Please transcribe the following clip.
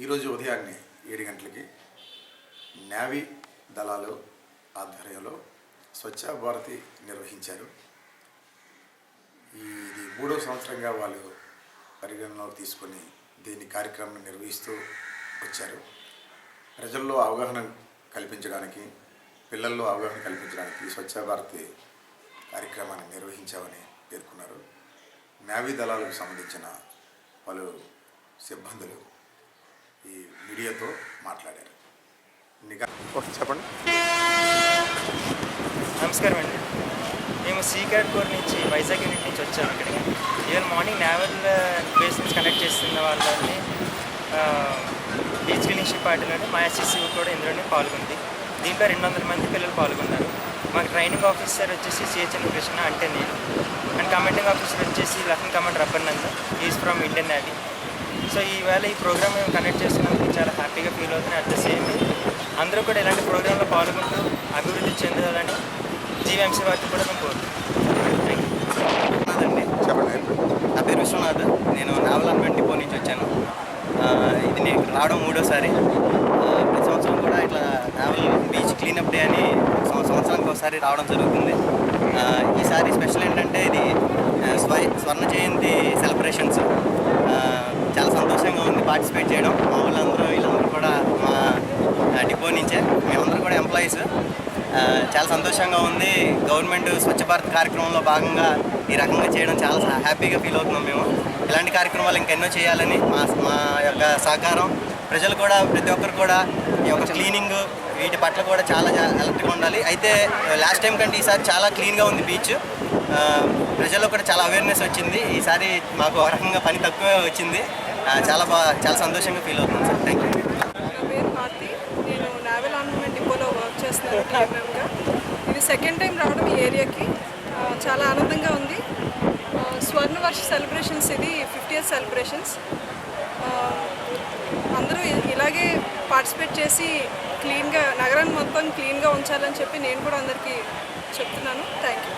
ఈరోజు ఉదయాన్నే 7 గంటలకి నేవీ దళాలు ఆధ్వర్యంలో స్వచ్ఛ భారతి నిర్వహించారు. ఇది 3వ సంవత్సరంగా వాళ్ళు పరిగణనలోకి తీసుకొని దీని కార్యక్రమం నిర్వహిస్తూ వచ్చారు. ప్రజల్లో అవగాహన కల్పించడానికి, పిల్లల్లో అవగాహన కల్పించడానికి స్వచ్ఛ భారతి కార్యక్రమాన్ని నిర్వహించామని పేర్కొన్నారు. నేవీ దళాలకు సంబంధించిన పలు సిబ్బందులు ఈ మీడియాతో మాట్లాడారు. చెప్పండి. నమస్కారం అండి. మేము సీకాడ్ కోర్ నుంచి వైజాగ్ యూనిట్ నుంచి వచ్చాము. ఇక్కడికి ఈవెన్ మార్నింగ్ నేవల్ బేస్ నుంచి కనెక్ట్ చేస్తున్న వాళ్ళని బీచ్ క్లీనింగ్ షిప్ పార్టీలోనే మా ఎస్ఎస్సీ కూడా ఇందులోనే పాల్గొంది. దీంట్లో 200 మంది పిల్లలు పాల్గొన్నారు. మాకు ట్రైనింగ్ ఆఫీసర్ వచ్చేసి సిహెచ్ఎన్ కృష్ణ అంటే నేను, అండ్ కమాండింగ్ ఆఫీసర్ వచ్చేసి lieutenant commander Abbarnanda, is from Indian Navy. So ఈవేళ ఈ ప్రోగ్రామ్ మేము కండక్ట్ చేస్తున్నందుకు చాలా హ్యాపీగా ఫీల్ అవుతున్నాయి. అట్ ద సేమ్ అందరూ కూడా ఇలాంటి ప్రోగ్రాంలో పాల్గొంటూ అభివృద్ధి చెందాలని జీవీఎంసీ వారికి కూడా మేము కోరుతున్నాం. చెప్పండి. నా పేరు విశ్వనాథ్. నేను నావల్ డిపో నుంచి వచ్చాను. ఇది నేను రావడం 3వసారి. ప్రతి సంవత్సరం కూడా ఇట్లా నావల్ బీచ్ క్లీనప్ డే అని సంవత్సరానికి ఒకసారి రావడం జరుగుతుంది. ఈసారి స్పెషల్ ఏంటంటే ఇది స్వర్ణ జయంతి సెలబ్రేషన్స్. చాలా సంతోషంగా ఉంది పార్టిసిపేట్ చేయడం. మా వీళ్ళందరూ కూడా మా డిపో నుంచే, మేమందరూ కూడా ఎంప్లాయీస్. చాలా సంతోషంగా ఉంది. గవర్నమెంట్ స్వచ్ఛ భారత్ కార్యక్రమంలో భాగంగా ఈ రకంగా చేయడం చాలా హ్యాపీగా ఫీల్ అవుతున్నాం మేము. ఇలాంటి కార్యక్రమాలు ఇంకెన్నో చేయాలని మా యొక్క సహకారం. ప్రజలు కూడా, ప్రతి ఒక్కరు కూడా ఈ యొక్క క్లీనింగ్ వీటి పట్ల కూడా చాలా అలర్ట్గా ఉండాలి. అయితే లాస్ట్ టైం కంటే ఈసారి చాలా క్లీన్గా ఉంది బీచ్. ప్రజల్లో కూడా చాలా అవేర్నెస్ వచ్చింది. ఈసారి మాకు ఒక రకంగా పని తక్కువే వచ్చింది. చాలా సంతోషంగా ఫీల్ అవుతున్నాం సార్. Thank you. నా పేరు భారతి. నేను నావల్ ఆర్నమెంట్ డిపోలో వర్క్ చేస్తున్నాను టీఎంఎంగా. ఇది సెకండ్ టైం రావడం ఈ ఏరియాకి. చాలా ఆనందంగా ఉంది. స్వర్ణవర్ష సెలబ్రేషన్స్, ఇది 50th సెలబ్రేషన్స్. అందరూ ఇలాగే పార్టిసిపేట్ చేసి క్లీన్గా నగరాన్ని మొత్తం క్లీన్గా ఉంచాలని చెప్పి నేను కూడా అందరికీ చెప్తున్నాను. Thank you.